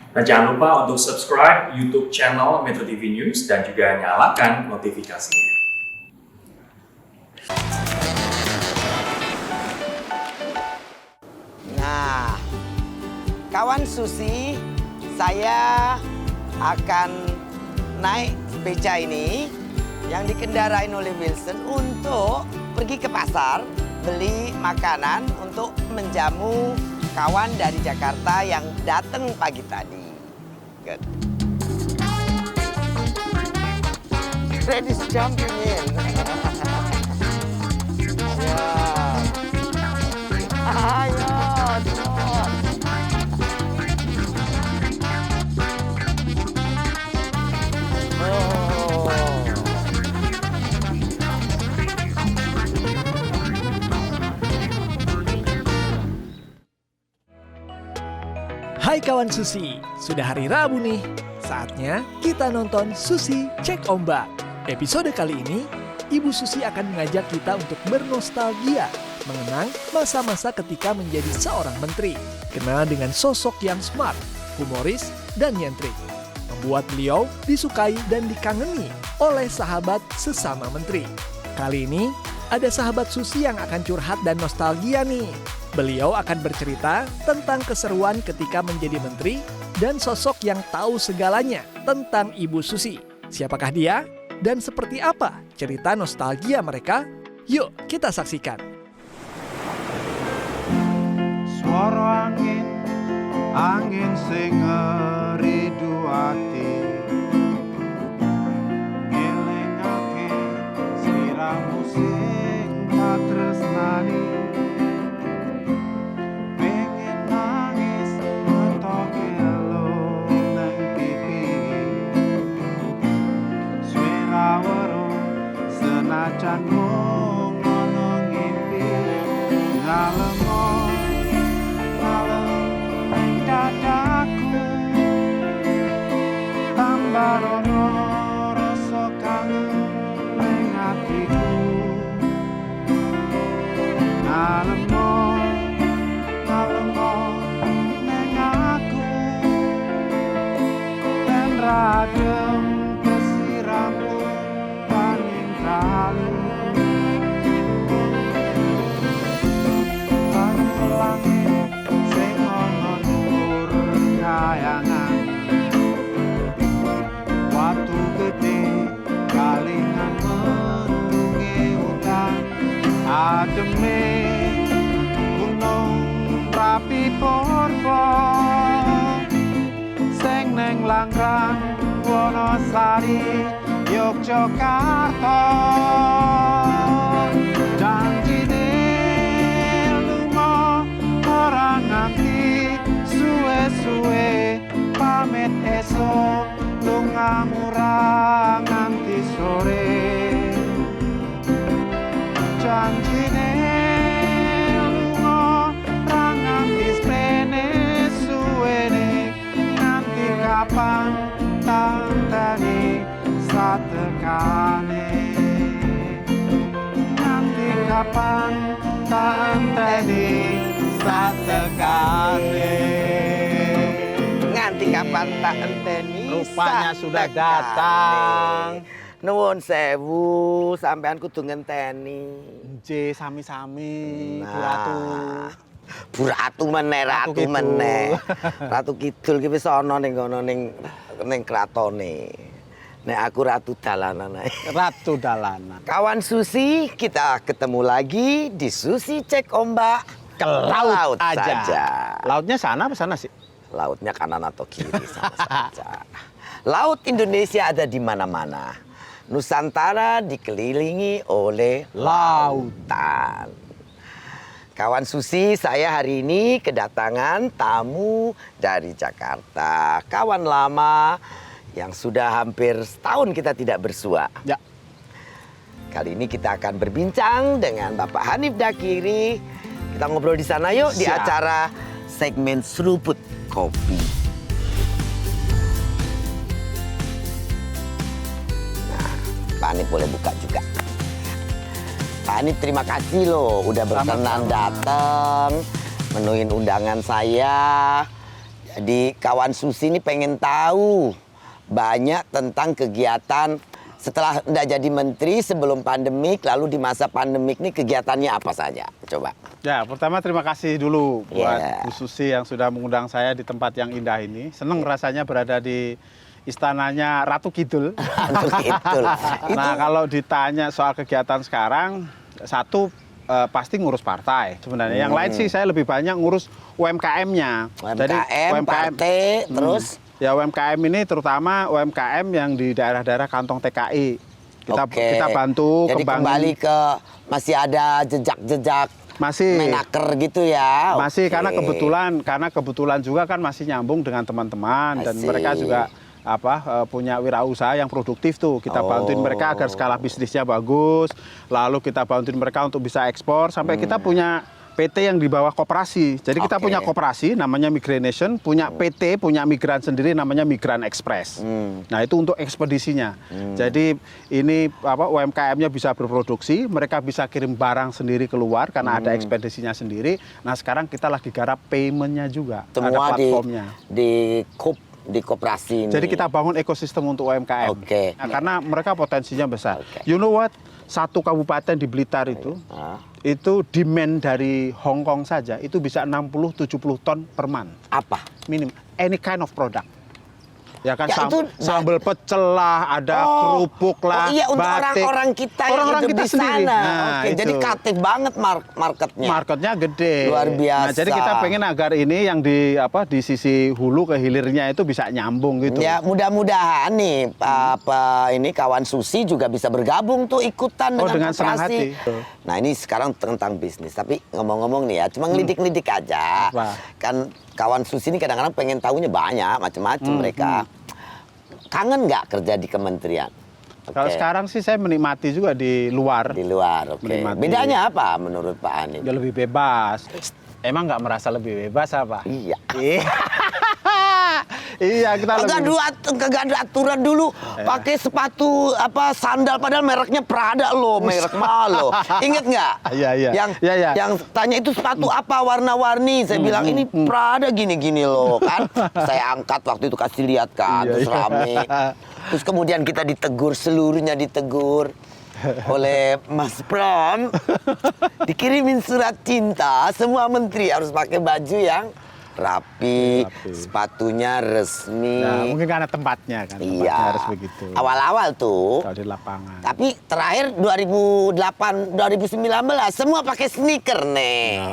Dan jangan lupa untuk subscribe YouTube channel Metro TV News dan juga nyalakan notifikasinya. Nah, kawan Susi, saya akan naik beca ini yang dikendarai oleh Wilson untuk pergi ke pasar, beli makanan untuk menjamu kawan dari Jakarta yang datang pagi tadi. Good. Freddy's jumping in. Ayo, John. Hai kawan Susi, sudah hari Rabu nih. Saatnya kita nonton Susi Cek Ombak. Episode kali ini, Ibu Susi akan mengajak kita untuk bernostalgia, mengenang masa-masa ketika menjadi seorang menteri. Kenal dengan sosok yang smart, humoris, dan nyentrik. Membuat beliau disukai dan dikangeni oleh sahabat sesama menteri. Kali ini, ada sahabat Susi yang akan curhat dan nostalgia nih. Beliau akan bercerita tentang keseruan ketika menjadi menteri dan sosok yang tahu segalanya tentang Ibu Susi. Siapakah dia dan seperti apa cerita nostalgia mereka? Yuk kita saksikan. Suara angin, angin sing ngeridu ati, ngelingake sliramu sing patresnani. Pengen nangis metoke elo nang pipi, swara weruh senajan mung ono ngimpi. Ngalemo dadaku tambah rono rasa kangen ning atiku. Ngalemo ning aku ben radem kesiramu paling kali. Langit sing ono dhuwur kayangan, watu gede kalingan mendunge udan, ademe gunung rapi porpo sing neng Langgrang Wonosari Yogyakarta. Janjine lunga ora nganti suwe-suwe, pamit esok lunga murah nganti sore. Janjine lunga ora nganti sprene suwene, nganti kapan tantani satekane. Nganti kapan tantani satekane. Nganti kapan tak enteni. Rupanya sak sudah tekane. datang. Nuwun sewu, sampean kudu ngenteni. Nje sami-sami, Bu Nah. Ratu. Bu Ratu meneh, Ratu Ratu Kidul. meneh. Ratu Kidul ki wis ana ning kono ning kratone. Nek aku ratu dalanan ae. Ratu Dalanan. Kawan Susi, kita ketemu lagi di Susi Cek Ombak. Ke laut saja. aja. Lautnya sana apa sana sih? Lautnya kanan atau kiri sama saja. Laut Indonesia ada di mana-mana. Nusantara dikelilingi oleh lautan. Kawan Susi, saya hari ini kedatangan tamu dari Jakarta. Kawan lama yang sudah hampir setahun kita tidak bersua. Ya. Kali ini kita akan berbincang dengan Bapak Hanif Dakiri. Kita ngobrol di sana yuk, di Siap. acara segmen Seruput Kopi. Nah, Pak Hanif boleh buka juga. Pak Hanif, terima kasih loh udah berkenan Sama-sama. datang, menuhin undangan saya. Jadi kawan Susi ini pengen tahu banyak tentang kegiatan setelah udah jadi menteri sebelum pandemik, lalu di masa pandemik ini kegiatannya apa saja? Coba. Ya, pertama terima kasih dulu buat Yeah. Bu Susi yang sudah mengundang saya di tempat yang indah ini. Seneng rasanya berada di istananya Ratu Kidul. Untuk itu. Nah, kalau ditanya soal kegiatan sekarang, satu pasti ngurus partai. Sebenarnya yang lain sih saya lebih banyak ngurus UMKM-nya. UMKM, partai, terus Ya UMKM ini terutama UMKM yang di daerah-daerah kantong TKI. Oke. Kita bantu Jadi kembangin. kembali ke masih ada jejak-jejak Masih. menaker gitu ya. Masih Oke. karena kebetulan juga kan masih nyambung dengan teman-teman dan I see. mereka juga punya wirausaha yang produktif tuh. Kita bantuin mereka agar skala bisnisnya bagus. Lalu kita bantuin mereka untuk bisa ekspor sampai kita punya PT yang di bawah koperasi. Jadi kita Oke. punya koperasi namanya Migranation, punya PT, punya migran sendiri namanya Migran Express. Nah, itu untuk ekspedisinya. Jadi ini UMKM-nya bisa berproduksi, mereka bisa kirim barang sendiri keluar karena ada ekspedisinya sendiri. Nah, sekarang kita lagi garap payment-nya juga. Ada Semua platformnya. di koperasi ini. Jadi kita bangun ekosistem untuk UMKM. Oke. Nah, karena mereka potensinya besar. Oke. You know what? Satu kabupaten di Blitar itu demand dari Hong Kong saja itu bisa 60-70 ton per month. Apa? Minim. Any kind of product. Ya kan, Ya, itu sambal pecel lah, ada kerupuk lah, Oh iya, untuk batik. orang-orang kita yang Orang-orang hidup kita di sendiri. sana. Nah, Oke, jadi itu. kreatif banget marketnya. Marketnya gede. Luar biasa. Nah, jadi kita pengen agar ini yang di di sisi hulu ke hilirnya itu bisa nyambung gitu. Ya mudah-mudahan nih ini kawan Susi juga bisa bergabung tuh ikutan dengan dengan senang koperasi. hati. Nah ini sekarang tentang bisnis, tapi ngomong-ngomong nih ya, cuma ngelidik-ngelidik aja. Apa? Kan kawan Susi ini kadang-kadang pengen tahunya banyak, macam-macam mereka. Kangen nggak kerja di kementerian? Kalau Oke. sekarang sih saya menikmati juga di luar. Di luar, oke. Menikmati. Bedanya apa menurut Pak Ani? Ya lebih bebas. Emang nggak merasa lebih bebas apa? Iya. Iya, kita lebih. Kagak ada aturan dulu pakai sepatu sandal padahal mereknya Prada loh, merek mahal loh. Ingat nggak? Iya, iya. Iya, iya. Yang tanya itu sepatu apa warna-warni. Saya bilang ini Prada gini-gini loh kan. Saya angkat waktu itu kasih lihat kan, Iya, terus iya. rame. Terus kemudian kita ditegur, seluruhnya ditegur oleh Mas Pram. Dikirimin surat cinta, semua menteri harus pakai baju yang rapi, sepatunya resmi. Nah, mungkin karena tempatnya kan. Tempatnya Iya. harus begitu. Awal-awal tuh. Kalau di lapangan. Tapi terakhir 2008, 2019 semua pakai sneaker nih.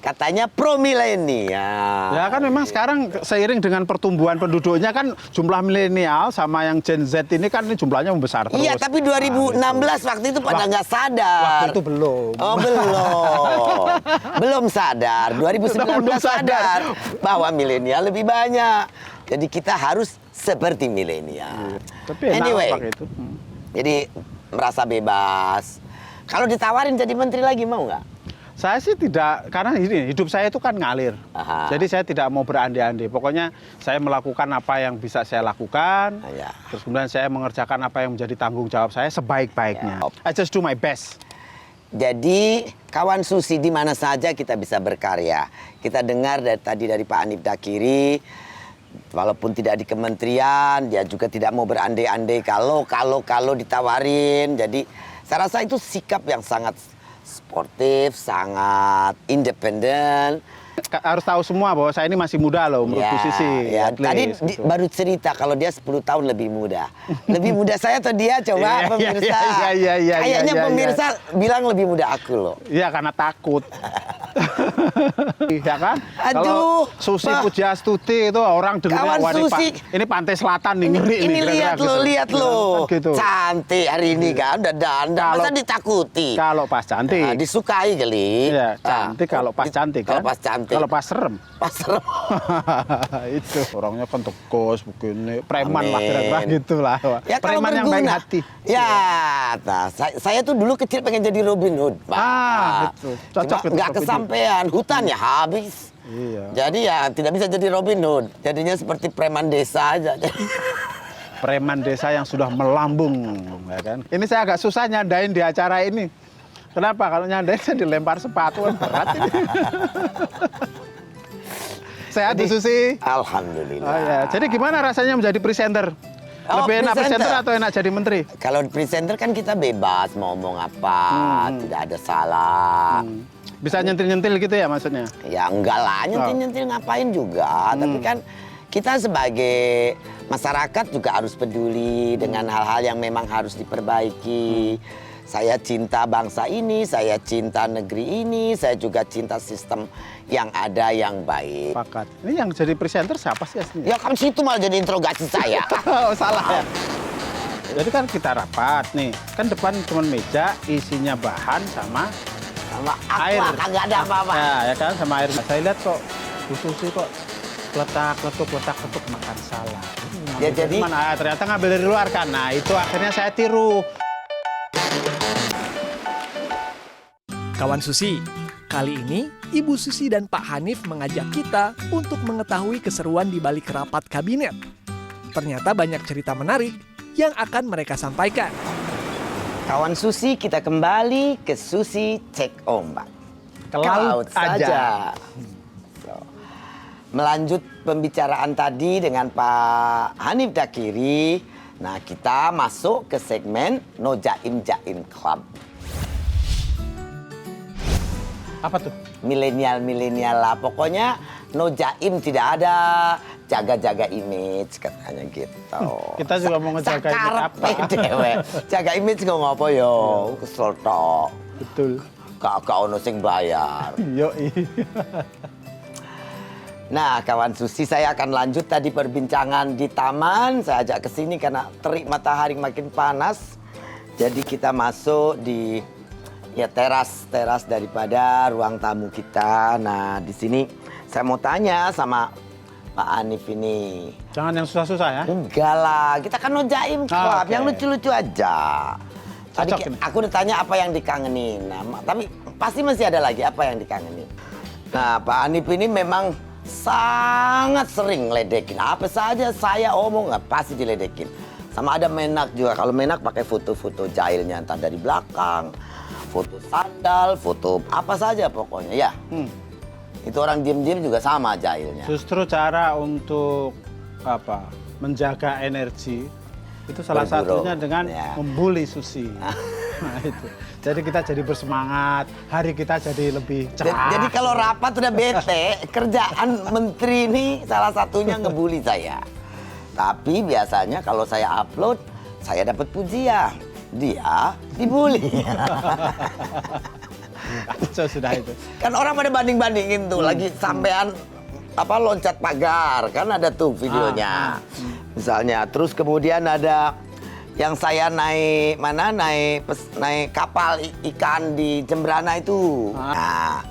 Katanya pro milenial. Ya kan memang sekarang seiring dengan pertumbuhan penduduknya kan jumlah milenial sama yang Gen Z ini kan jumlahnya membesar terus. Iya, tapi 2016 waktu itu pada nggak sadar. Waktu itu belum. Oh, belum. Belum sadar. 2019 Belum sadar. sadar bahwa milenial lebih banyak. Jadi kita harus seperti milenial. Tapi enak Anyway, pakai itu. jadi merasa bebas. Kalau ditawarin jadi menteri lagi mau nggak? Saya sih tidak, karena ini hidup saya itu kan ngalir. Aha. Jadi saya tidak mau berandai-andai. Pokoknya saya melakukan apa yang bisa saya lakukan. Ya. Terus kemudian saya mengerjakan apa yang menjadi tanggung jawab saya sebaik-baiknya. Ya. I just do my best. Jadi kawan Susi di mana saja kita bisa berkarya. Kita dengar tadi dari Pak Hanif Dakiri, walaupun tidak di kementerian, dia juga tidak mau berandai-andai kalau ditawarin. Jadi saya rasa itu sikap yang sangat sportif, sangat independen. Harus tahu semua bahwa saya ini masih muda loh menurut Bu Sisi. Ya. At Tadi least, gitu. baru cerita kalau dia 10 tahun lebih muda. Lebih muda saya atau dia? Coba Iya, pemirsa. iya, Kayaknya iya. pemirsa bilang lebih muda aku loh. Iya, karena takut. Ya kan? Aduh, Kalau Susi Pak. Pujiastuti itu orang dengar Kawan Susi. ini Pantai Selatan nih ngeri Ini nih. lihat kira-kira lo, gitu. lihat lo. Kan gitu. Cantik hari ini kan, udah dandan. Masa ditakuti? Kalau pas cantik. Nah, disukai kali. Iya, Nah, cantik kalau pas cantik kan. Kalau pas cantik. Kalau pas serem. Pas serem. Itu orangnya kan tegas begini, preman lah Amin. kira-kira gitulah. Ya kalau Preman yang baik berguna. hati. Ya, nah, saya tuh dulu kecil pengen jadi Robin Hood, Pak. Itu. Cocok Cuma itu nggak Robin Hood. kesampean, hutan ya habis. Iya. Jadi ya tidak bisa jadi Robin Hood. Jadinya seperti preman desa aja. Preman desa yang sudah melambung, ya kan? Ini saya agak susah nyandain di acara ini. Kenapa? Kalau nyandain saya dilempar sepatu kan berat ini. Sehat Bu Susi? Alhamdulillah. Oh ya, jadi gimana rasanya menjadi presenter? Oh, Lebih enak presenter. presenter atau enak jadi menteri? Kalau presenter kan kita bebas mau ngomong apa, tidak ada salah. Bisa nyentil-nyentil gitu ya maksudnya? Ya enggak lah, nyentil-nyentil ngapain juga. Tapi kan kita sebagai masyarakat juga harus peduli dengan hal-hal yang memang harus diperbaiki. Saya cinta bangsa ini, saya cinta negeri ini, saya juga cinta sistem yang ada yang baik. Pakat. Ini yang jadi presenter siapa sih aslinya? Ya kan situ malah jadi interogasi saya. Oh, salah ya. Jadi kan kita rapat nih, kan depan cuma meja isinya bahan sama Sama air. aqua, kagak ada apa-apa. Ya kan sama air. Saya lihat kok Bu Susi kok letak-letuk makan salad. Ya, jadi- mana? Ternyata ngambil dari luar kan. Nah itu akhirnya saya tiru. Kawan Susi, kali ini Ibu Susi dan Pak Hanif mengajak kita untuk mengetahui keseruan di balik rapat kabinet. Ternyata banyak cerita menarik yang akan mereka sampaikan. Kawan Susi, kita kembali ke Susi Cek Ombak. Ke laut aja. So, melanjut pembicaraan tadi dengan Pak Hanif Dakiri, nah kita masuk ke segmen No Jaim Jaim Club. Apa tuh? Milenial lah, pokoknya no jaim tidak ada, jaga-jaga image katanya gitu. Kita juga mau ngejaga image apa? Sakarepe dewe. Jaga image nggak ngopo yo, kesel tok. Betul. Kakak ono sing bayar. Yoi. Nah, kawan Susi, saya akan lanjut tadi perbincangan di taman. Saya ajak ke sini karena terik matahari makin panas. Jadi kita masuk di teras daripada ruang tamu kita. Nah, di sini saya mau tanya sama Pak Hanif ini. Jangan yang susah-susah ya. Enggak lah, kita kan no jaim club, Oke. yang lucu-lucu aja. Tadi Cocok ini. aku ditanya apa yang dikangenin. Nah, tapi pasti masih ada lagi apa yang dikangenin. Nah, Pak Hanif ini memang sangat sering ledekin. Apa saja saya omong pasti diledekin. Sama ada Menak juga. Kalau Menak pakai foto-foto jahilnya entah dari belakang, foto sandal, foto apa saja pokoknya ya. Itu orang diem-diem juga sama jahilnya. Justru cara untuk apa? Menjaga energi itu salah Berburu. satunya dengan Ya. membuli Susi. Nah, itu. Jadi kita jadi bersemangat, hari kita jadi lebih cerah. Jadi kalau rapat udah bete, kerjaan menteri ini salah satunya ngebully saya. Tapi biasanya kalau saya upload, saya dapat pujian. Dia dibully. So, sudah itu. Kan orang pada banding-bandingin tuh, lagi sampean loncat pagar, kan ada tuh videonya. Misalnya, terus kemudian ada yang saya naik kapal ikan di Jembrana itu. Nah,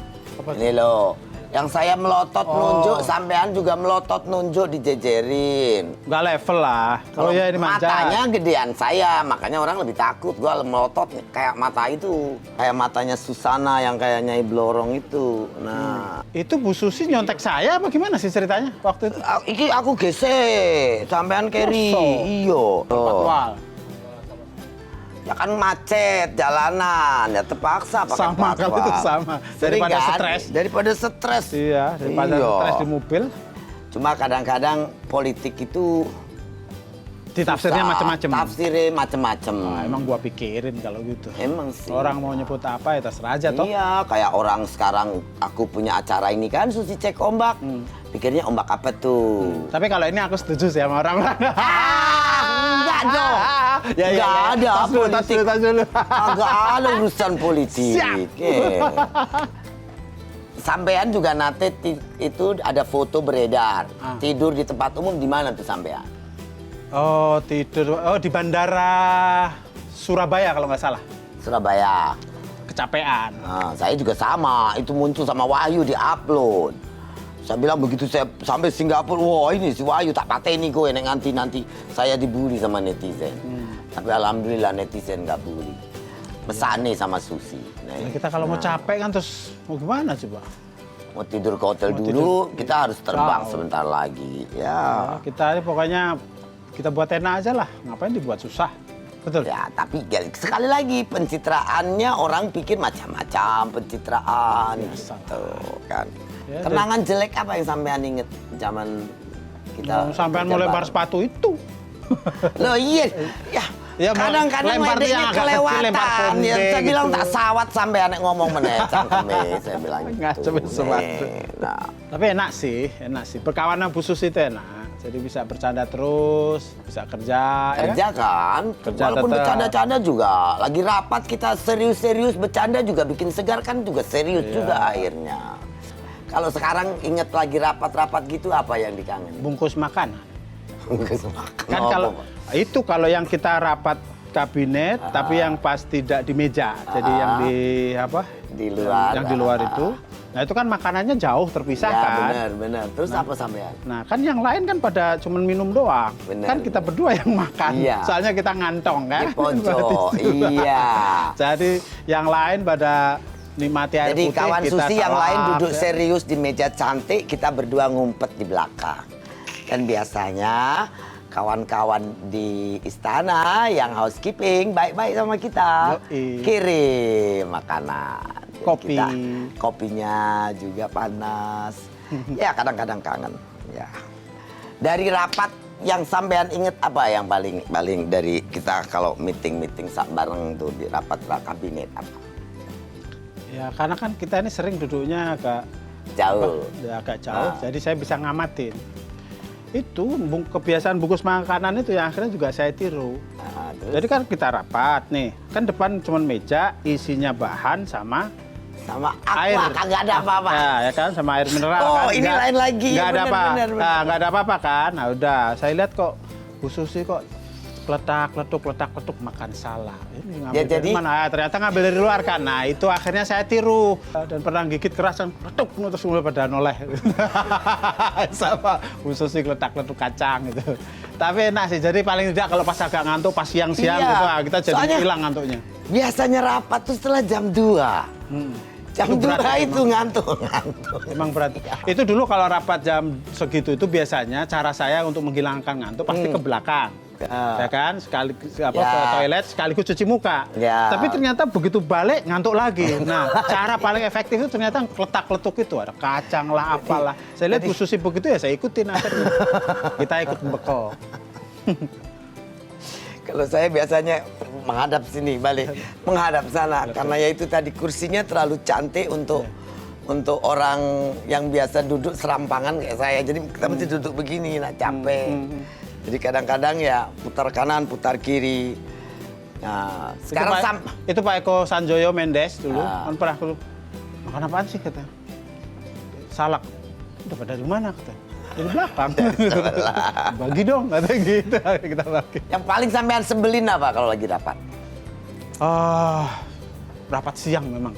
ini loh. Yang saya melotot nunjuk, sampean juga melotot nunjuk dijejerin. Nggak level lah. Kalau ya ini manja. Matanya gedean saya, makanya orang lebih takut. Gua melotot nih, kayak mata itu. Kayak matanya Susana yang kayak Nyai Blorong itu. Nah, Itu Bu Susi nyontek saya apa gimana sih ceritanya waktu itu? iki aku gesek, sampean keri. Masa? Iya. Patwal. Ya kan macet jalanan, ya terpaksa pakai Sama kalau patwal. itu sama. Sering Daripada kan? stres. Daripada stres. Iya, daripada Iya. stres di mobil, Cuma kadang-kadang politik itu ditafsirnya susah. macam-macam. Tafsirnya macam-macam. Nah, emang gua pikirin kalau gitu. Emang sih. Orang mau nyebut apa ya terserah aja toh. Iya, kayak orang sekarang aku punya acara ini kan Susi Cek Ombak. Pikirnya ombak apa tuh? Tapi kalau ini aku setuju sih sama orang-orang. Enggak dong. Ya, Enggak ada Tas dulu, tas politik. dulu, tas dulu. Enggak ada urusan politik. Siap. Sampean juga nanti itu ada foto beredar. Tidur di tempat umum di mana tuh sampean? Oh, tidur. Oh, di bandara Surabaya kalau nggak salah. Surabaya. Kecapean. Nah, saya juga sama. Itu muncul sama Wahyu di upload. Saya bilang begitu saya sampai Singapura, wah ini si Wahyu tak pateni gue nanti saya dibully sama netizen. Tapi alhamdulillah netizen nggak bully. Pesane sama Susi. Nah, Ya, kita kalau mau capek kan terus mau gimana coba? mau tidur ke hotel Mau dulu, kita harus terbang Jauh. sebentar lagi. Ya. Kita ini pokoknya kita buat enak aja lah. Ngapain dibuat susah? Betul. Ya, tapi sekali lagi pencitraannya orang pikir macam-macam pencitraan Biasa. gitu kan. Ya, Kenangan jelek apa yang sampean inget zaman kita? Sampean mau lempar sepatu itu. Loh iya, ya. Ya, Kadang-kadang lempar wedeknya yang agak kecil, lempar kelewatan. konde Ya, saya bilang gitu. tak sawat sampai anak ngomong meneh cangkeme. Saya bilang Nggak gitu. cuma sepatu. Nah, Tapi enak sih. Perkawanan Bu Susi itu enak. Jadi bisa bercanda terus, bisa kerja. kerja kan? Kerja Walaupun tetap. bercanda-canda juga. Lagi rapat kita serius-serius bercanda juga bikin segar kan juga serius Iya. juga akhirnya. Kalau sekarang inget lagi rapat-rapat gitu apa yang dikangen? Bungkus makan. Kan Oh, kalau Bapak. itu kalau yang kita rapat kabinet, tapi yang pas tidak di meja. Jadi yang di apa? Di luar. Yang di luar itu. Nah itu kan makanannya jauh terpisah Ya kan. benar. Terus apa sampean? Nah kan yang lain kan pada cuman minum doang. Benar, Kan kita berdua yang makan. Iya. Soalnya kita ngantong kan. Di pojok. Iya. Jadi yang lain pada nikmati air Jadi putih. kawan kita Susi yang salap, lain duduk ya. serius di meja cantik, kita berdua ngumpet di belakang. Dan biasanya kawan-kawan di istana yang housekeeping baik-baik sama kita. Yoi. Kirim makanan. Jadi Kopi. Kopinya juga panas. Ya kadang-kadang kangen. Ya. Dari rapat yang sampean inget apa yang paling dari kita kalau meeting bareng tuh di rapat kabinet apa? Ya karena kan kita ini sering duduknya agak Jauh. agak jauh. Jadi saya bisa ngamatin. Itu kebiasaan bungkus makanan itu yang akhirnya juga saya tiru. Nah, terus Jadi kan kita rapat nih, kan depan cuma meja isinya bahan sama sama air. aqua kagak ada apa-apa. Ya kan sama air mineral. Oh, kan. ini lain lagi. Nggak ada Benar, apa. benar. Nah, nggak ada apa-apa kan. Nah udah, saya lihat kok Bu Susi kok letak-letuk makan salah. Ini ngambil Ya, dari jadi- mana? Ah, ternyata ngambil dari luar kan. Nah itu akhirnya saya tiru dan pernah gigit keras kan letuk terus mulai pada noleh. Sama Bu Susi letak-letuk kacang gitu. Tapi enak sih. Jadi paling tidak kalau pas agak ngantuk pas siang-siang Iya. gitu, kita jadi Soalnya- hilang ngantuknya. Biasanya rapat tuh setelah jam 2. Jam Itu 2 berat, itu ngantuk. Emang berat. Itu dulu kalau rapat jam segitu itu biasanya cara saya untuk menghilangkan ngantuk pasti ke belakang. Ya kan, Ya. ke toilet sekaligus cuci muka. Ya. Tapi ternyata begitu balik ngantuk lagi. Nah, cara paling efektif itu ternyata letak-letuk itu ada kacang lah, apalah. Saya lihat Bu Susi begitu ya saya ikutin akhirnya. Kita ikut bekal. Kalau saya biasanya menghadap sini balik, menghadap sana karena ya itu tadi kursinya terlalu cantik untuk orang yang biasa duduk serampangan kayak saya. Jadi kita mesti duduk begini, nah capek. Jadi kadang-kadang ya putar kanan, putar kiri. Nah, sekarang Itu Pak Eko Sanjoyo Mendes dulu Ah. kan pernah dulu makan apaan sih kata. Salak. Dapat dari mana kata? Dari belakang. Bagi dong kata gitu. Kita bagi. yang paling sampean sebelin apa kalau lagi rapat? Rapat siang memang.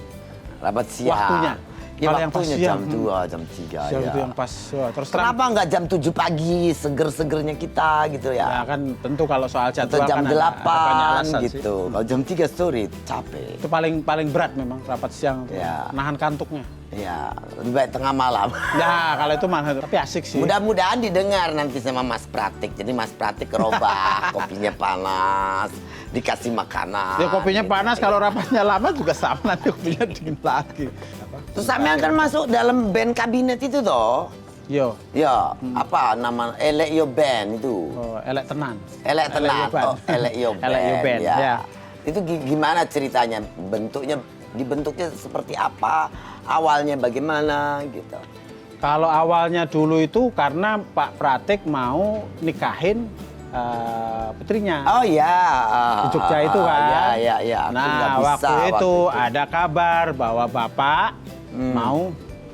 Rapat siang. Waktunya. Ya Kalau yang pas waktunya siang, jam 2, jam 3 Siang ya. itu yang pas. Wah, terus terang. Kenapa nggak jam 7 pagi, seger-segernya kita gitu Ya ya? kan tentu kalau soal Atau jadwal jam kan ada banyak 8 alasan sih. gitu. Kalau jam 3 sore capek. Itu paling berat memang rapat siang. tuh. Ya. Nahan kantuknya. Ya, lebih baik tengah malam. Ya kalau itu mana tapi asik sih. Mudah-mudahan didengar nanti sama Mas Pratik. Jadi Mas Pratik kerobak, kopinya panas, dikasih makanan. Ya kopinya gitu. panas kalau rapatnya lama juga sama nanti kopinya dingin lagi. Terus sampean kan masuk dalam band kabinet itu toh? Yo, Ya, apa nama Elek Yo Band itu? elek tenan. Elek Elek tenang. Yo Band. Oh, Elek Yo Band. Elek Yo Band, ya. Itu gimana ceritanya? Dibentuknya seperti apa? Awalnya bagaimana gitu? Kalau awalnya dulu itu karena Pak Pratik mau nikahin putrinya. Oh ya. Di Jogja itu kan. Ya. Aku nggak Nah, bisa waktu itu ada kabar bahwa Bapak mau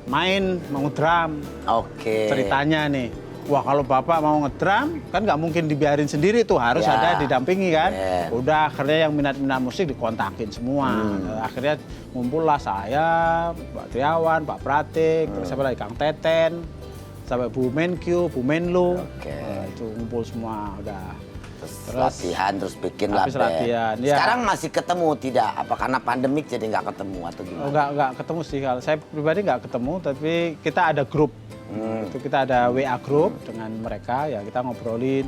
mau drum. Oke. Ceritanya nih. Wah, kalau Bapak mau ngedrum kan nggak mungkin dibiarin sendiri tuh, harus Ya. ada didampingi kan. Ben. Udah akhirnya yang minat-minat musik dikontakin semua. Akhirnya ngumpullah saya, Pak Triawan, Pak Pratik, terus siapa lagi Kang Teten, sampai Bu Menkyu, Bu Menlu. Oke. Nah, itu ngumpul semua udah. Terus latihan, terus bikin lah habis band. latihan, ya. Sekarang masih ketemu tidak? Apa karena pandemik jadi nggak ketemu atau Oh, gimana? nggak ketemu sih, kalau saya pribadi nggak ketemu, tapi kita ada grup. Itu kita ada WA grup dengan mereka, ya kita ngobrolin.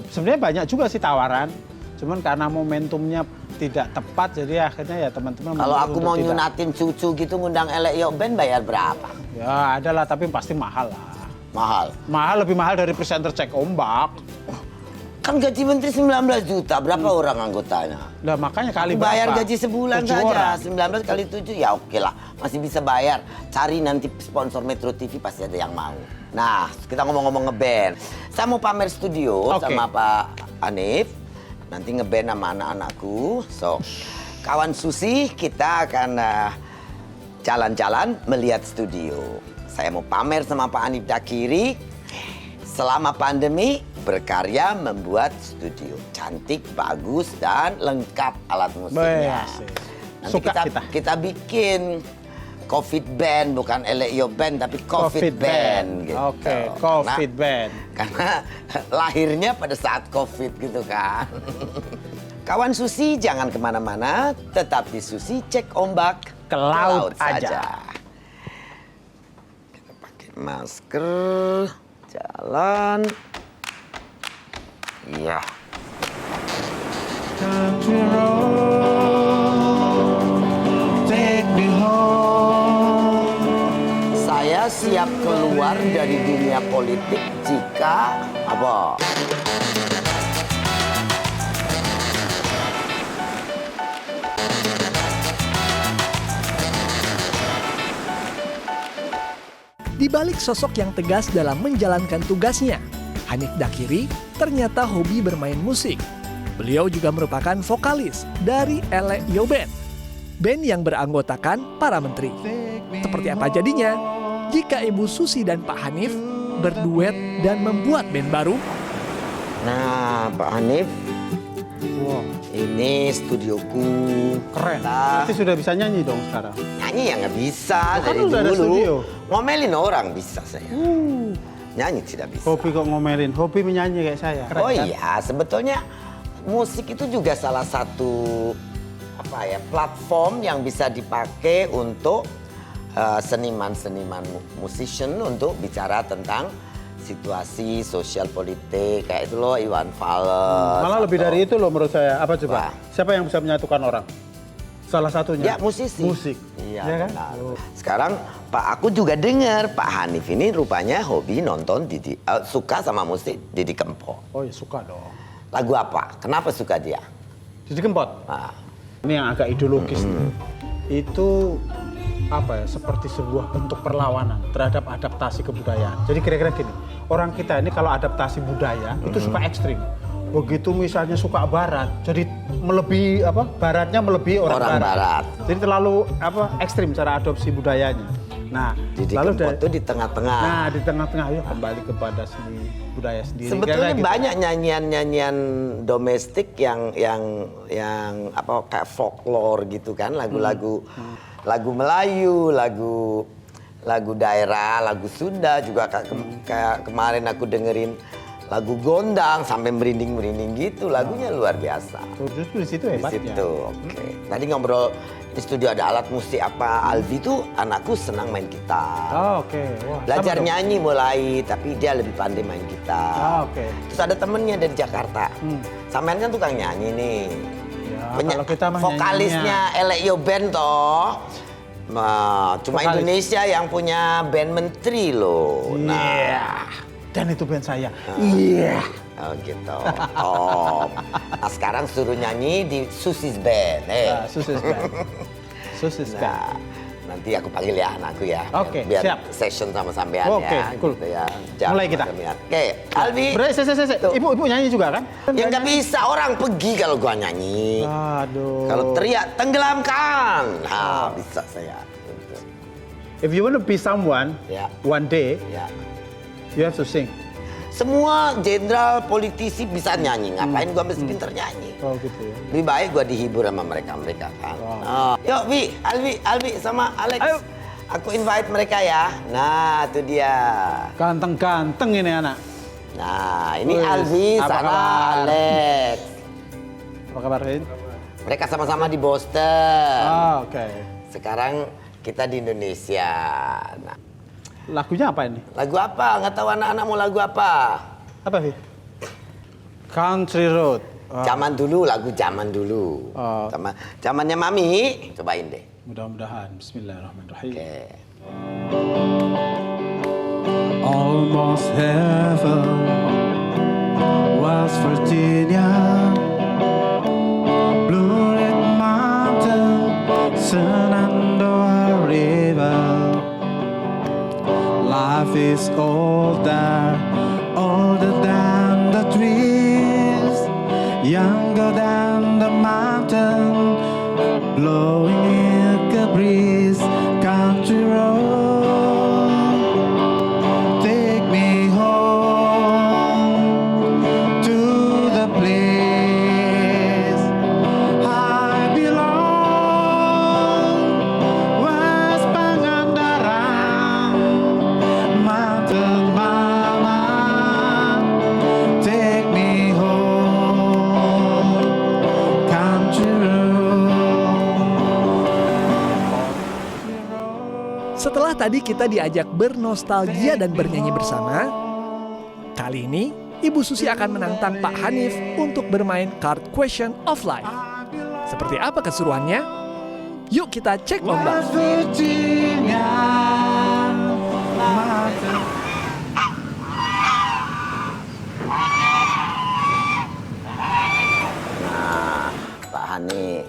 Sebenarnya banyak juga sih tawaran, Cuman karena momentumnya tidak tepat, jadi akhirnya ya teman-teman. Kalau memilih aku untuk mau tidak. nyunatin cucu gitu ngundang Elek Yo Band bayar berapa? Ya ada lah, tapi pasti mahal lah. Mahal. Mahal, lebih mahal dari presenter Cek Ombak. Kan gaji menteri 19 juta, berapa orang anggotanya? Lah makanya kali Aku bayar berapa? gaji sebulan 7 saja, orang. 19 kali 7 ya oke lah, masih bisa bayar. Cari nanti sponsor Metro TV pasti ada yang mau. Nah, kita ngomong-ngomong ngeband. Saya mau pamer studio Oke. sama Pak Hanif. Nanti ngeband sama anak-anakku. So, kawan Susi, kita akan jalan-jalan melihat studio. Saya mau pamer sama Pak Hanif Dakiri. Selama pandemi, berkarya membuat studio. Cantik, bagus, dan lengkap alat musiknya. Asik. Nanti Suka kita bikin COVID band, bukan Elek Yo Band, tapi COVID band. Gitu. Oke, COVID band. Karena lahirnya pada saat COVID gitu kan. Kawan Susi jangan kemana-mana, tetap di Susi Cek Ombak Ke laut aja. Kita pakai masker, jalan. Iya. Saya siap keluar dari dunia politik jika apa? Di balik sosok yang tegas dalam menjalankan tugasnya, Hanif Dakiri ternyata hobi bermain musik. Beliau juga merupakan vokalis dari Elek Yo Band, band yang beranggotakan para menteri. Seperti apa jadinya jika Ibu Susi dan Pak Hanif berduet dan membuat band baru? Nah, Pak Hanif, Wow, ini studioku. keren. Nah, Berarti sudah bisa nyanyi dong sekarang. nyanyi ya nggak bisa Kan dari udah ada dulu. studio. Ngomelin orang bisa saya. Nyanyi tidak bisa. Hobi kok ngomelin, hobi menyanyi kayak saya. Keren, Oh kan? iya, sebetulnya musik itu juga salah satu platform yang bisa dipakai untuk seniman-seniman musician untuk bicara tentang situasi sosial politik kayak itu loh, Iwan Fals. Malah lebih atau- dari itu loh menurut saya. Apa coba? Wah. Siapa yang bisa menyatukan orang? Salah satunya. Ya, musisi. Musik. Iya, Ya kan? benar. Oh. Sekarang aku juga dengar Pak Hanif ini rupanya hobi nonton suka sama musik Didi Kempot. Oh ya suka dong. Lagu apa? Kenapa suka dia? Didi Kempot. Nah, Ini yang agak ideologis nih. Itu apa ya? Seperti sebuah bentuk perlawanan terhadap adaptasi kebudayaan. Jadi kira-kira gini, orang kita ini kalau adaptasi budaya itu suka ekstrim. Begitu misalnya suka barat, jadi melebihi baratnya melebihi orang Barat. Jadi terlalu ekstrim cara adopsi budayanya. Nah, Didi lalu Kempot tuh di tengah-tengah. Nah, di tengah-tengah ayo kembali kepada seni budaya sendiri. Sebetulnya Kira-kira gitu. banyak nyanyian-nyanyian domestik yang kayak folklore gitu kan, lagu-lagu lagu Melayu, lagu daerah, lagu Sunda juga kayak kemarin aku dengerin lagu Gondang sampai merinding-merinding gitu, lagunya luar biasa. Tuh, justru di situ Di hebatnya. situ, oke. Tadi ngobrol di studio ada alat musik apa? Alvi tuh anakku senang main gitar. Oh, oke. Wah, Belajar sama dong. nyanyi mulai, tapi dia lebih pandai main gitar. Ah, oke. Terus ada temennya dari Jakarta. Sampean kan tukang nyanyi nih. Ya, kalau kita mah vokalisnya Elek Yo Band toh. Nah, cuma Vokalis. Indonesia yang punya band menteri loh. Iya. Dan itu band saya. Iya. Oh gitu. Oh. Nah sekarang suruh nyanyi di Susi's Band. Nah, Susis Band. Susis Band. Nah, nanti aku panggil ya anakku ya. Oke, biar siap. session sama sampean Oke, ya. cool. Gitu ya. Mulai kita. Oke, Alvi. Berarti saya. Tuh. Ibu nyanyi juga kan? Ya nggak bisa, orang pergi kalau gua nyanyi. Aduh. Kalau teriak, tenggelamkan. Nah, bisa saya. Gitu. If you want to be someone, Ya. one day, Ya. you have to sing. Semua jenderal, politisi bisa nyanyi. Ngapain gua mesti pinter nyanyi? Oh gitu ya. Lebih baik gua dihibur sama mereka kan. Oh. Yuk, Alvi sama Alex. Ayo. Aku invite mereka ya. Nah, itu dia. Ganteng-ganteng ini anak. Nah, ini Wih, Alvi, apa sana kabar? Alex. Apa kabar, Rin? Mereka sama-sama di Boston. Oh, oke. Sekarang kita di Indonesia. Nah, Lagunya apa ini? lagu apa? Nggak tahu anak-anak mau lagu apa? Apa sih? Country Road. Zaman dulu, lagu zaman dulu. Zamannya Mami, cobain deh. Mudah-mudahan. Bismillahirrahmanirrahim. Oke. Almost heaven, West Virginia, Blue Ridge Mountain, Shenandoah River. Life is older, older than the trees, younger than the mountain, blowing in a breeze, country road. Take me home to the place I belong, West Pangandaran, Mountain Mama. Take me home, country road. Setelah tadi kita diajak bernostalgia dan bernyanyi bersama, kali ini Ibu Susi akan menantang Pak Hanif untuk bermain Card Question of Life. Seperti apa keseruannya? Yuk kita cek ombak. West Virginia, mountain. Pak Hanif,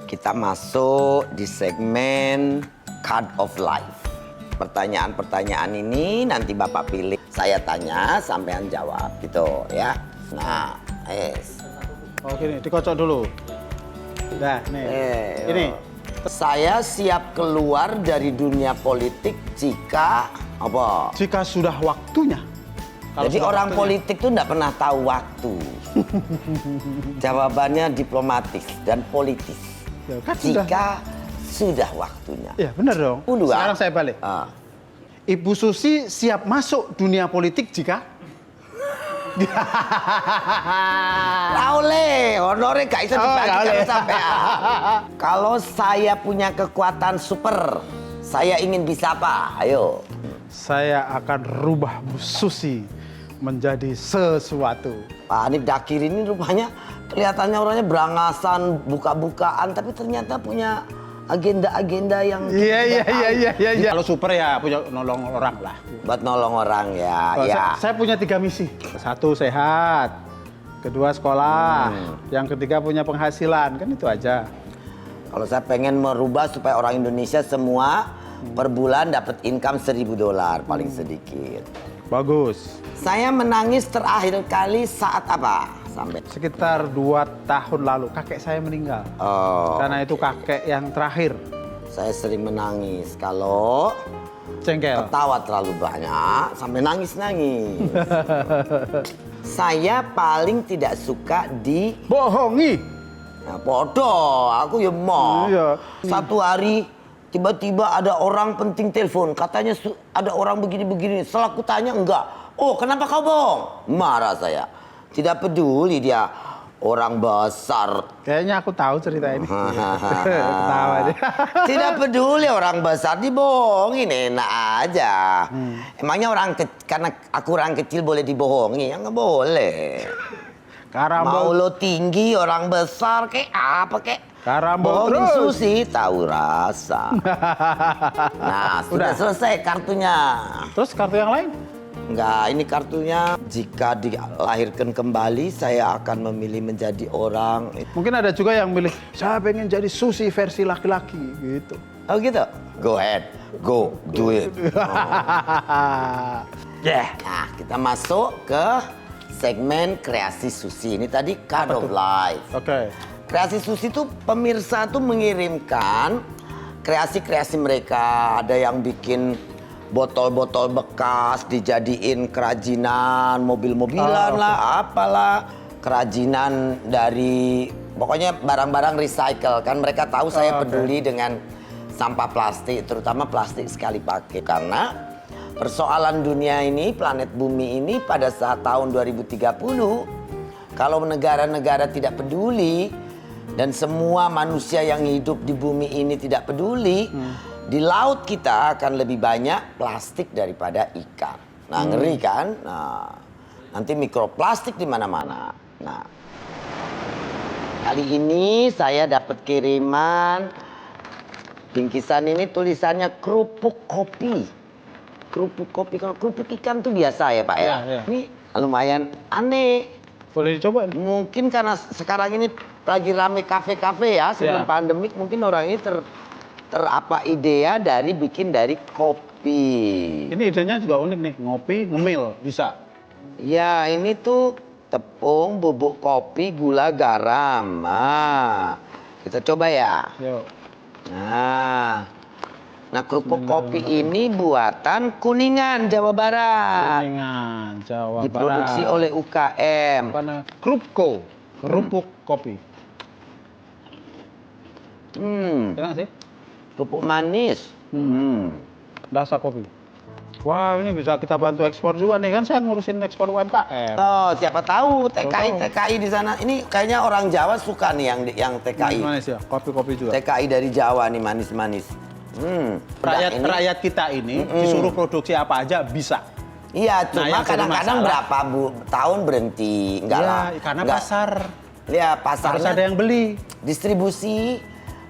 kita masuk di segmen Card of Life. Pertanyaan-pertanyaan ini nanti Bapak pilih. Saya tanya, sampean jawab gitu ya. Nah, Oh gini, dikocok dulu. Nah, nih. Ini. Saya siap keluar dari dunia politik jika apa? Jika sudah waktunya. Kalau Jadi sudah orang waktunya. politik tuh enggak pernah tahu waktu. Jawabannya diplomatis dan politis. Ya, kan sudah. Jika sudah waktunya. Ya benar dong. Puluhan. Sekarang saya balik. Ah. Ibu Susi siap masuk dunia politik jika? Oleh, honore gak bisa Oh, dibagi gak kalau oleh. sampean. Kalau saya punya kekuatan super, saya ingin bisa apa? Ayo. Saya akan rubah Bu Susi menjadi sesuatu. Pak Hanif Dakir ini rupanya kelihatannya orangnya berangasan, buka-bukaan, tapi ternyata punya agenda-agenda yang Iya. Kalau super ya punya nolong orang lah. buat nolong orang ya. Oh, ya. saya punya 3 misi. 1 sehat, 2 sekolah, yang ketiga punya penghasilan, kan itu aja. Kalau saya pengen merubah supaya orang Indonesia semua per bulan dapat income $1.000 paling sedikit. Bagus. Saya menangis terakhir kali saat apa? Sampai. Sekitar 2 tahun lalu kakek saya meninggal. Oh, Karena itu kakek yang terakhir. saya sering menangis kalau Cengkel. ketawa terlalu banyak sampai nangis-nangis. Saya paling tidak suka di Bohongi. nah, bodoh, aku ya mau. Iya. Satu hari tiba-tiba ada orang penting telepon, katanya ada orang begini-begini. Setelah aku tanya enggak. Oh, kenapa kau bohong? Marah saya. Tidak peduli dia orang besar. Kayaknya aku tahu cerita ini. Ketawa dia. Tidak peduli orang besar dibohongin, enak aja. Emangnya karena aku orang kecil boleh dibohongi? Ya nggak boleh. Karambol. Mau lo tinggi orang besar kek apa kek? Karambol Bohongin terus. Susi tahu rasa. Nah, sudah Udah. selesai kartunya. Terus kartu yang lain? Enggak, ini kartunya. Jika dilahirkan kembali, saya akan memilih menjadi orang. Mungkin ada juga yang milih, saya pengen jadi Susi versi laki-laki gitu. Oh gitu? Go ahead, go, do it. Nah, kita masuk ke segmen kreasi Susi. Ini tadi Card of Life. Oke. Kreasi Susi itu pemirsa tuh mengirimkan kreasi-kreasi mereka. Ada yang bikin botol-botol bekas dijadiin kerajinan, mobil-mobilan lah, apalah. Kerajinan dari pokoknya barang-barang recycle. Kan mereka tahu saya peduli dengan sampah plastik, terutama plastik sekali pakai. Karena persoalan dunia ini, planet bumi ini pada saat tahun 2030, kalau negara-negara tidak peduli dan semua manusia yang hidup di bumi ini tidak peduli, di laut kita akan lebih banyak plastik daripada ikan. Nah, ngeri kan? Nah, nanti mikroplastik di mana-mana. Nah, Kali ini saya dapat kiriman bingkisan ini tulisannya kerupuk kopi. Kerupuk kopi, kalau kerupuk ikan tuh biasa ya Pak ya? Iya. Ini lumayan aneh. Boleh dicoba nih. Mungkin karena sekarang ini lagi rame kafe-kafe ya, sebelum Ya. pandemik mungkin orang ini terapa idea dari bikin dari kopi. Ini idenya juga unik nih, ngopi ngemil bisa. Ya ini tuh tepung, bubuk kopi, gula, garam. Nah, kita coba ya. Yuk. Nah kerupuk kopi ini buatan Kuningan, Jawa Barat. Kuningan, Jawa Barat. Diproduksi oleh UKM. Apa namanya? Krupko, kerupuk kopi. Enak sih? Kerupuk manis. Rasa kopi. Wah, ini bisa kita bantu ekspor juga nih, kan saya ngurusin ekspor UMKM. Oh, siapa tahu Tahu. TKI di sana. Ini kayaknya orang Jawa suka nih yang TKI. Manis ya, kopi-kopi juga. TKI dari Jawa nih manis-manis. Rakyat kita ini disuruh produksi apa aja bisa. Iya, Nah, cuma yang jadi kadang-kadang masalah- berapa tahun berhenti. Enggak Ya, lah. karena Enggak. pasar Ya, harus pasarnya ada yang beli. distribusi,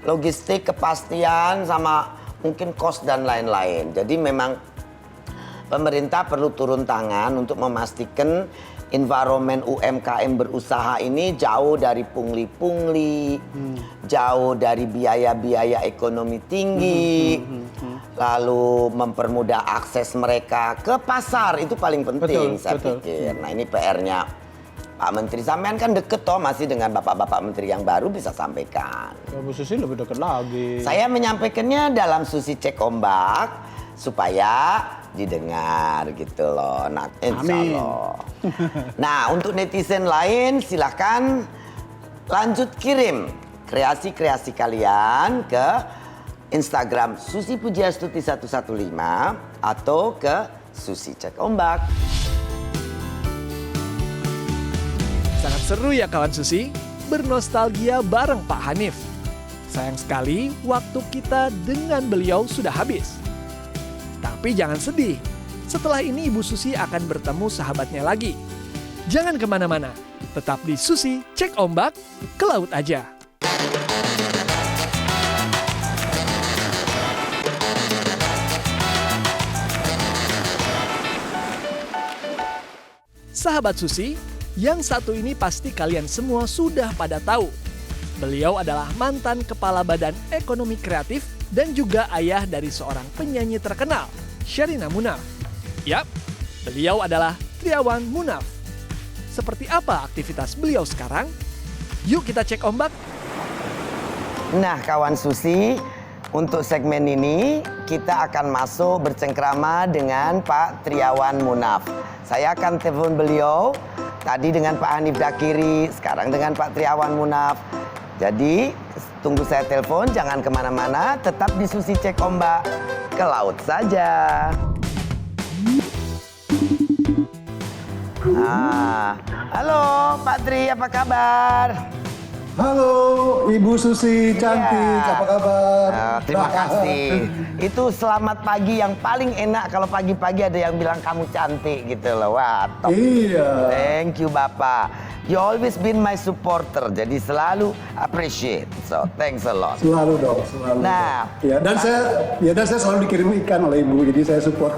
logistik, kepastian, sama mungkin kos dan lain-lain. Jadi memang pemerintah perlu turun tangan untuk memastikan environment UMKM berusaha ini jauh dari pungli-pungli, jauh dari biaya-biaya ekonomi tinggi, lalu mempermudah akses mereka ke pasar, itu paling penting saya pikir. Nah ini PR-nya Pak Menteri, sampean kan deket toh masih dengan bapak-bapak menteri yang baru, bisa sampaikan. Ya, Bu Susi lebih dekat lagi. Saya menyampaikannya dalam Susi Cek Ombak supaya didengar gitu loh. Nah, insya Allah. Nah, untuk netizen lain silahkan lanjut kirim kreasi-kreasi kalian ke Instagram Susi Pujiastuti 115 atau ke Susi Cek Ombak. Sangat seru ya kawan Susi, bernostalgia bareng Pak Hanif. Sayang sekali waktu kita dengan beliau sudah habis. Tapi jangan sedih, setelah ini Ibu Susi akan bertemu sahabatnya lagi. Jangan kemana-mana, tetap di Susi Cek Ombak, ke laut aja. Sahabat Susi, yang satu ini pasti kalian semua sudah pada tahu. Beliau adalah mantan Kepala Badan Ekonomi Kreatif dan juga ayah dari seorang penyanyi terkenal, Sherina Munaf. Yap, beliau adalah Triawan Munaf. Seperti apa aktivitas beliau sekarang? Yuk kita cek ombak. Nah kawan Susi, untuk segmen ini kita akan masuk bercengkrama dengan Pak Triawan Munaf. Saya akan telepon beliau, tadi dengan Pak Hanif Dakiri, sekarang dengan Pak Triawan Munaf. Jadi tunggu saya telepon, jangan kemana-mana, tetap di Susi Cek Ombak, ke laut saja. Halo Pak Tri, apa kabar? Halo, Ibu Susi cantik, Iya. apa kabar? Terima kasih. Itu selamat pagi yang paling enak kalau pagi-pagi ada yang bilang kamu cantik gitu loh. Wah, top. Iya. Thank you Bapak. You always been my supporter, jadi selalu appreciate. So, thanks a lot. Selalu dong, selalu. Nah, Ya, dan saya selalu dikirim ikan oleh Ibu, jadi saya support.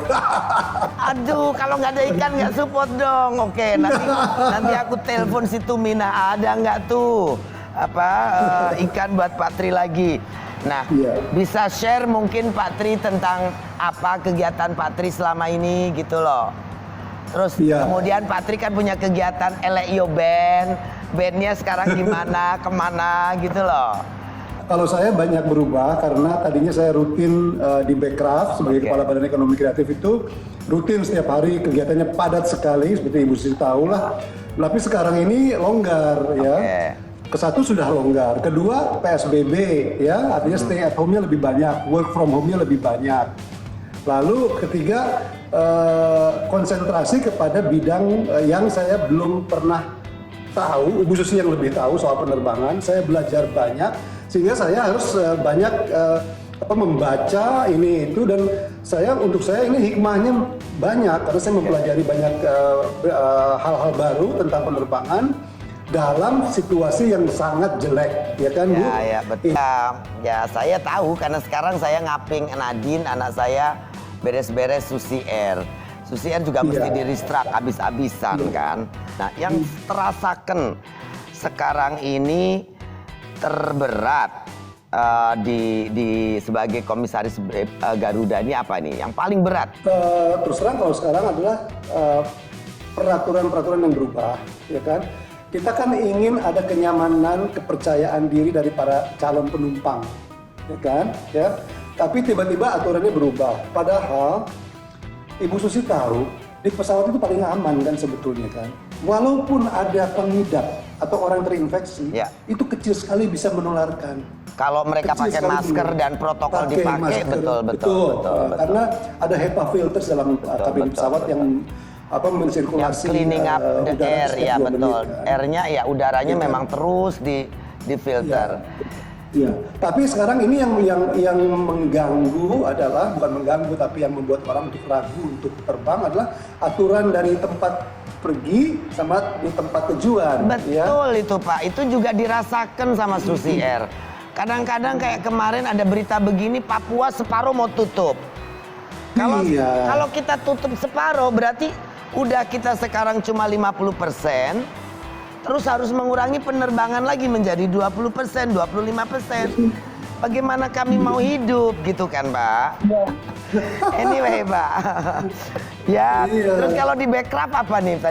aduh, kalau nggak ada ikan nggak support dong. Oke, nanti aku telepon si Tumina, ada nggak tuh ikan buat Pak Tri lagi. Nah, Iya. bisa share mungkin Pak Tri tentang apa kegiatan Pak Tri selama ini gitu loh. Terus Iya. kemudian Pak Tri kan punya kegiatan Eleio Band. Bandnya sekarang gimana, kemana gitu loh. Kalau saya banyak berubah karena tadinya saya rutin di Bekraf sebagai Oke. Kepala Badan Ekonomi Kreatif itu rutin setiap hari, kegiatannya padat sekali seperti Ibu Susi tahu lah. Tapi sekarang ini longgar ya. Kesatu sudah longgar, kedua PSBB ya, artinya stay at home-nya lebih banyak, work from home-nya lebih banyak. Lalu ketiga konsentrasi kepada bidang yang saya belum pernah tahu, Ibu Susi yang lebih tahu soal penerbangan. Saya belajar banyak sehingga saya harus banyak membaca ini itu, dan untuk saya ini hikmahnya banyak karena saya mempelajari banyak hal-hal baru tentang penerbangan. dalam situasi yang sangat jelek, ya kan Bu? Ya betul. Ya saya tahu karena sekarang saya ngaping Nadine, anak saya beres-beres Susi Air. Susi Air juga mesti di restruct habis-habisan kan. Nah yang terasakan sekarang ini terberat di sebagai komisaris Garuda ini apa nih? Yang paling berat? Terus terang kalau sekarang adalah peraturan-peraturan yang berubah, ya kan? Kita kan ingin ada kenyamanan, kepercayaan diri dari para calon penumpang, ya kan? Ya. Tapi tiba-tiba aturannya berubah. Padahal Ibu Susi tahu di pesawat itu paling aman kan sebetulnya kan. Walaupun ada pengidap atau orang terinfeksi, itu kecil sekali bisa menularkan. Kalau mereka pakai masker dan protokol dipakai, betul. Karena ada HEPA filters dalam kabin pesawat yang mensirkulasi cleaning up the air, ya betul. Airnya ya udaranya ya, memang terus di filter. Ya. Tapi sekarang ini yang mengganggu adalah bukan mengganggu tapi yang membuat orang untuk ragu untuk terbang adalah aturan dari tempat pergi sama di tempat tujuan. Betul ya? Itu Pak, itu juga dirasakan sama Susi Air. Kadang-kadang kayak kemarin ada berita begini, Papua separuh mau tutup. Kalau kita tutup separuh berarti udah kita sekarang cuma 50%, terus harus mengurangi penerbangan lagi menjadi 20%, 25%. Bagaimana kami mau hidup gitu kan Pak? Anyway Pak. Ya, terus kalau di Bekraf apa nih?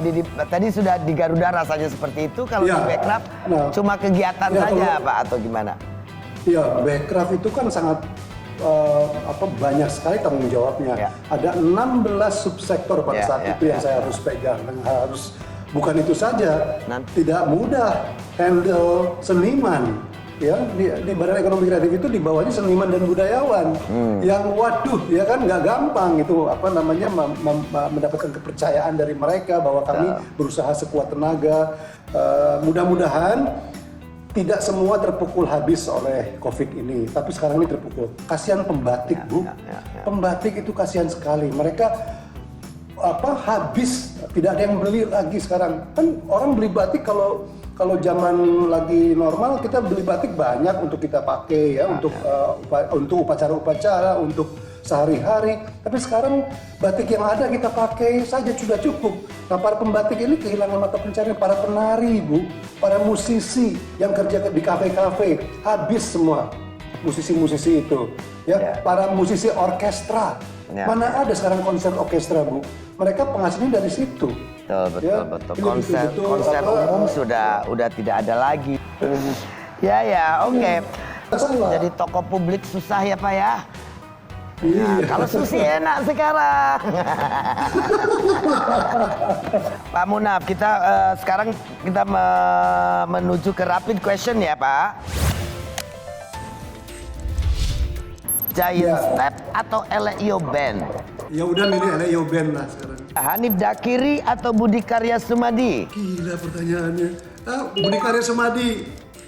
Tadi sudah di Garuda rasanya seperti itu, kalau di Bekraf cuma kegiatan saja Pak atau gimana? Ya, Bekraf itu kan sangat banyak sekali tanggung jawabnya. Ada 16 subsektor pada saat itu yang saya harus pegang dan harus bukan itu saja, tidak mudah handle seniman. Ya, di Badan Ekonomi Kreatif itu di bawahnya seniman dan budayawan. Yang waduh, ya kan nggak gampang itu mendapatkan kepercayaan dari mereka bahwa kami berusaha sekuat tenaga. Mudah-mudahan tidak semua terpukul habis oleh COVID ini, tapi sekarang ini terpukul. Kasihan pembatik, Bu. Pembatik itu kasihan sekali. Mereka habis, tidak ada yang beli lagi sekarang. Kan orang beli batik kalau zaman lagi normal kita beli batik banyak untuk kita pakai ya, untuk upacara-upacara, untuk sehari-hari. Tapi sekarang batik yang ada kita pakai saja sudah cukup. Nah, para pembatik ini kehilangan mata pencarian, para penari, Bu, para musisi yang kerja di kafe-kafe, habis semua musisi-musisi itu. Ya, para musisi orkestra. Mana ada sekarang konser orkestra, Bu? Mereka penghasilannya dari situ. Betul. Konser umum sudah tidak ada lagi. Oke. Jadi toko publik susah ya Pak ya. Nah, kalau Susi enak sekarang. Pak Munaf, kita sekarang kita menuju ke rapid question ya Pak. Giant Step atau Eleo Band? Ya udah milih Eleo Band lah sekarang. Hanif Dakiri atau Budi Karya Sumadi? Gila pertanyaannya. Budi Karya Sumadi.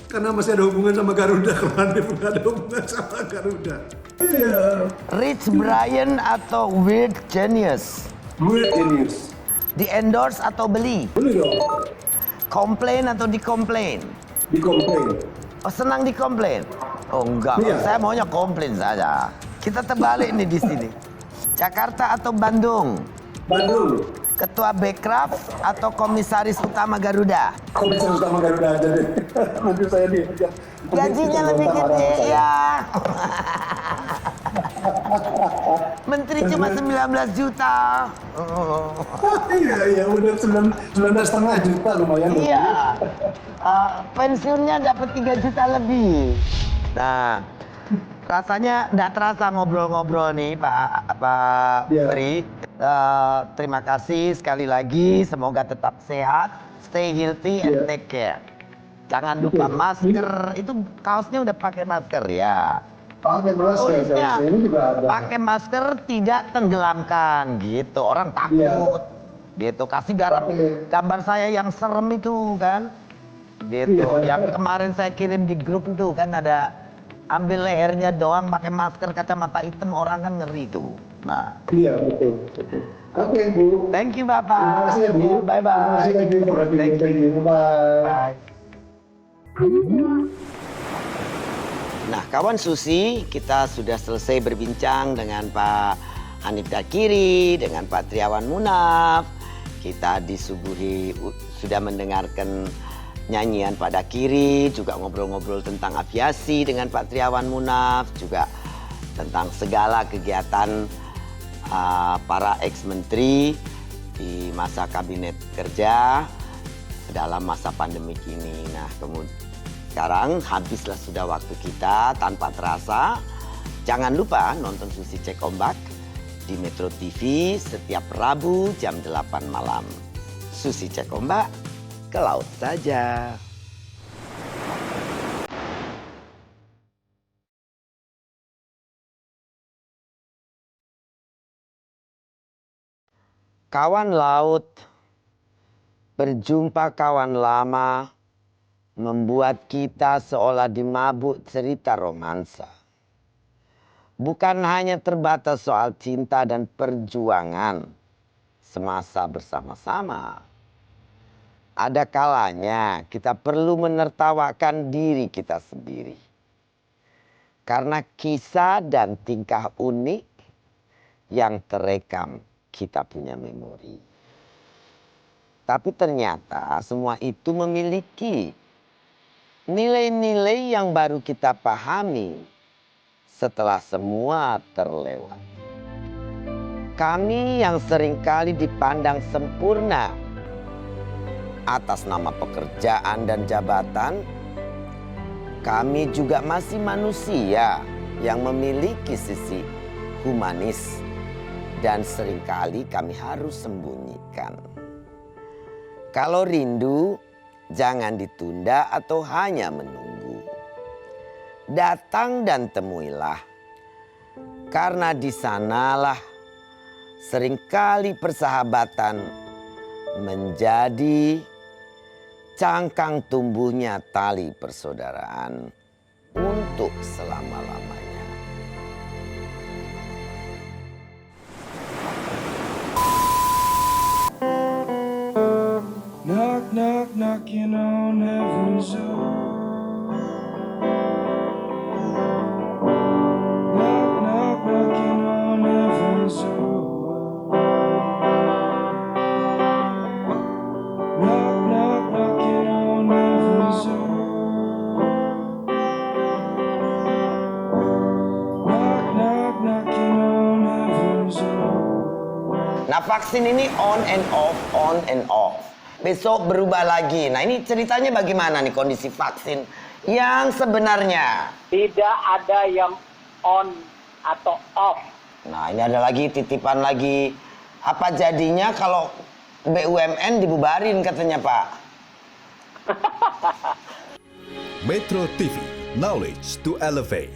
Karena masih ada hubungan sama Garuda. Kalau Hanif nggak ada hubungan sama Garuda. Iya. Rich Brian atau Weird Genius? Weird Genius. Di endorse atau beli? Beli dong. Komplain atau dikomplain? Dikomplain. Oh, senang dikomplain? Oh enggak, saya maunya komplain saja. Kita terbalik nih di sini. Jakarta atau Bandung? Bandung. Ketua Bekraf atau komisaris utama Garuda? Komisaris utama Garuda aja deh. Nanti saya diajak. Gajinya lebih gede ya. Menteri cuma 19 juta. Iya, udah 19,5 juta lumayan. Iya. Pensiunnya dapat 3 juta lebih. Nah, rasanya nggak terasa ngobrol-ngobrol nih Pak Pri. Terima kasih sekali lagi. Semoga tetap sehat, stay healthy and take care. Jangan lupa masker. Itu kaosnya udah pakai masker ya. Pakai masker. Ini juga ada. Pakai masker, tidak tenggelamkan gitu. Orang takut. Gitu. Kasih gambar saya yang serem itu kan. Gitu. Yang kemarin saya kirim di grup itu kan ada ambil lehernya doang pakai masker kacamata hitam, orang kan ngeri tuh. Nah, Iya, betul. Oke, Bu. thank you Bapak. Terima kasih ya, Bu. Bye bye. Terima kasih, thank you. Thank you. Bye. Nah, kawan Susi, kita sudah selesai berbincang dengan Pak Hanif Dakiri, dengan Pak Triawan Munaf. Kita disuguhi, sudah mendengarkan nyanyian Pak Dakiri, juga ngobrol-ngobrol tentang aviasi dengan Pak Triawan Munaf, juga tentang segala kegiatan para ex-menteri di masa kabinet kerja dalam masa pandemik ini. Nah, kemudian sekarang habislah sudah waktu kita tanpa terasa. Jangan lupa nonton Susi Cek Ombak di Metro TV setiap Rabu jam 8 malam. Susi Cek Ombak, ke laut saja. Kawan laut, berjumpa kawan lama membuat kita seolah dimabuk cerita romansa. Bukan hanya terbatas soal cinta dan perjuangan semasa bersama-sama. Ada kalanya kita perlu menertawakan diri kita sendiri. Karena kisah dan tingkah unik yang terekam kita punya memori. Tapi ternyata semua itu memiliki nilai-nilai yang baru kita pahami setelah semua terlewat. Kami yang seringkali dipandang sempurna atas nama pekerjaan dan jabatan, kami juga masih manusia yang memiliki sisi humanis dan seringkali kami harus sembunyikan. Kalau rindu, jangan ditunda atau hanya menunggu. Datang dan temuilah, karena di sanalah seringkali persahabatan menjadi cangkang tumbuhnya tali persaudaraan untuk selama-lamanya. Knock, knock, knocking on heaven's door. Knock, knock, knocking on heaven's door. Knock, knock, knocking on heaven's door. Knock, knock, knocking on heaven's door. Nah, vaksin ini on and off, on and off. Besok berubah lagi. Nah, ini ceritanya bagaimana nih kondisi vaksin yang sebenarnya? Tidak ada yang on atau off. Nah, ini ada lagi titipan lagi. Apa jadinya kalau BUMN dibubarin katanya, Pak? Metro TV, knowledge to elevate.